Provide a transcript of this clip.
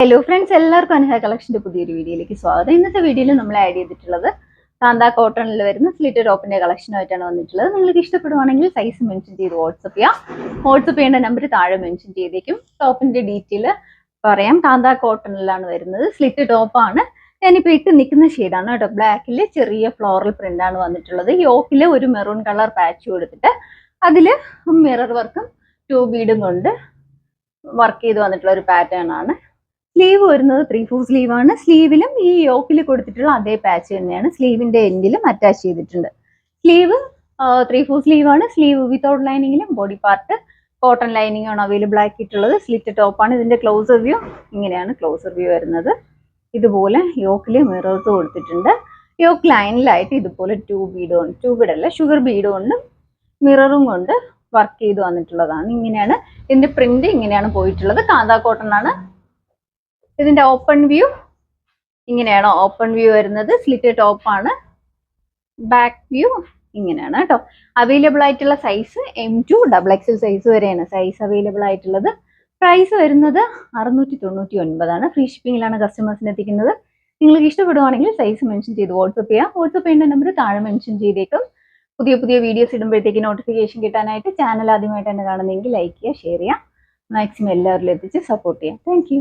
Hello friends, എല്ലാവർക്കും അനുഹ കളക്ഷന്റെ പുതിയൊരു വീഡിയോയിലേക്ക് സ്വാഗതം. ഇന്നത്തെ വീഡിയോയിൽ നമ്മൾ ആഡ് ചെയ്തിട്ടുള്ളത് കാന്ത കോട്ടണിൽ വരുന്ന സ്ലിറ്റ് ടോപ്പിന്റെ കളക്ഷനായിട്ടാണ് വന്നിട്ടുള്ളത്. നിങ്ങൾക്ക് ഇഷ്ടപ്പെടുവാണെങ്കിൽ സൈസ് മെൻഷൻ ചെയ്ത് വാട്സപ്പ് ചെയ്യാം. വാട്സപ്പ് ചെയ്യേണ്ട നമ്പർ താഴെ മെൻഷൻ ചെയ്തേക്കും. ടോപ്പിന്റെ ഡീറ്റെയിൽ പറയാം. കാന്ത കോട്ടണിലാണ് വരുന്നത്. സ്ലിറ്റ് ടോപ്പാണ്. ഞാനിപ്പോൾ ഇട്ട് നിൽക്കുന്ന ഷെയ്ഡാണ് കേട്ടോ. ബ്ലാക്കിൽ ചെറിയ ഫ്ലോറൽ പ്രിന്റ് ആണ് വന്നിട്ടുള്ളത്. യോക്കിൽ ഒരു മെറൂൺ കളർ പാച്ച് കൊടുത്തിട്ട് അതിൽ മിറർ വർക്കും 2 ബീഡും കൊണ്ട് വർക്ക് ചെയ്ത് വന്നിട്ടുള്ള ഒരു പാറ്റേൺ ആണ്. സ്ലീവ് വരുന്നത് 3/4 സ്ലീവ് ആണ്. സ്ലീവിലും ഈ യോക്കിൽ കൊടുത്തിട്ടുള്ള അതേ പാച്ച് തന്നെയാണ് സ്ലീവിന്റെ എൻഡിലും അറ്റാച്ച് ചെയ്തിട്ടുണ്ട്. സ്ലീവ് 3/4 സ്ലീവ് ആണ്. സ്ലീവ് വിത്തൗട്ട് ലൈനിങ്ങിലും ബോഡി പാർട്ട് കോട്ടൺ ലൈനിങ് ആണ് അവൈലബിൾ ആക്കിയിട്ടുള്ളത്. സ്ലിറ്റ് ടോപ്പാണ്. ഇതിന്റെ ക്ലോസർ വ്യൂ ഇങ്ങനെയാണ് ക്ലോസർ വ്യൂ വരുന്നത്. ഇതുപോലെ യോക്കിൽ മിറേഴ്സ് കൊടുത്തിട്ടുണ്ട്. യോക്ക് ലൈനിലായിട്ട് ഇതുപോലെ 2 ബീഡ് അല്ല ഷുഗർ ബീഡ് കൊണ്ട് മിററും കൊണ്ട് വർക്ക് ചെയ്ത് വന്നിട്ടുള്ളതാണ്. ഇങ്ങനെയാണ് ഇതിന്റെ പ്രിന്റ്. ഇങ്ങനെയാണ് പോയിട്ടുള്ളത്. കാന്ത കോട്ടൺ ആണ്. ഇതിന്റെ ഓപ്പൺ വ്യൂ ഇങ്ങനെയാണ് ഓപ്പൺ വ്യൂ വരുന്നത്. സ്ലിറ്റ് ടോപ്പാണ്. ബാക്ക് വ്യൂ ഇങ്ങനെയാണ് കേട്ടോ. അവൈലബിൾ ആയിട്ടുള്ള സൈസ് M2 XXL സൈസ് വരെയാണ് സൈസ് അവൈലബിൾ ആയിട്ടുള്ളത്. പ്രൈസ് വരുന്നത് 699 ആണ്. ഫ്രീ ഷിപ്പിംഗിലാണ് കസ്റ്റമേഴ്സിന് എത്തിക്കുന്നത്. നിങ്ങൾക്ക് ഇഷ്ടപ്പെടുവാണെങ്കിൽ സൈസ് മെൻഷൻ ചെയ്ത് വാട്സപ്പ് ചെയ്യാം. വാട്സപ്പ് ചെയ്യേണ്ട നമ്പർ താഴെ മെൻഷൻ ചെയ്തേക്കും. പുതിയ പുതിയ വീഡിയോസ് ഇടുമ്പോഴത്തേക്ക് നോട്ടിഫിക്കേഷൻ കിട്ടാനായിട്ട് ചാനൽ ആദ്യമായിട്ട് തന്നെ കാണുന്നെങ്കിൽ ലൈക്ക് ചെയ്യുക, ഷെയർ ചെയ്യുക, മാക്സിമം എല്ലാവരിലും എത്തിച്ച് സപ്പോർട്ട് ചെയ്യാം. താങ്ക്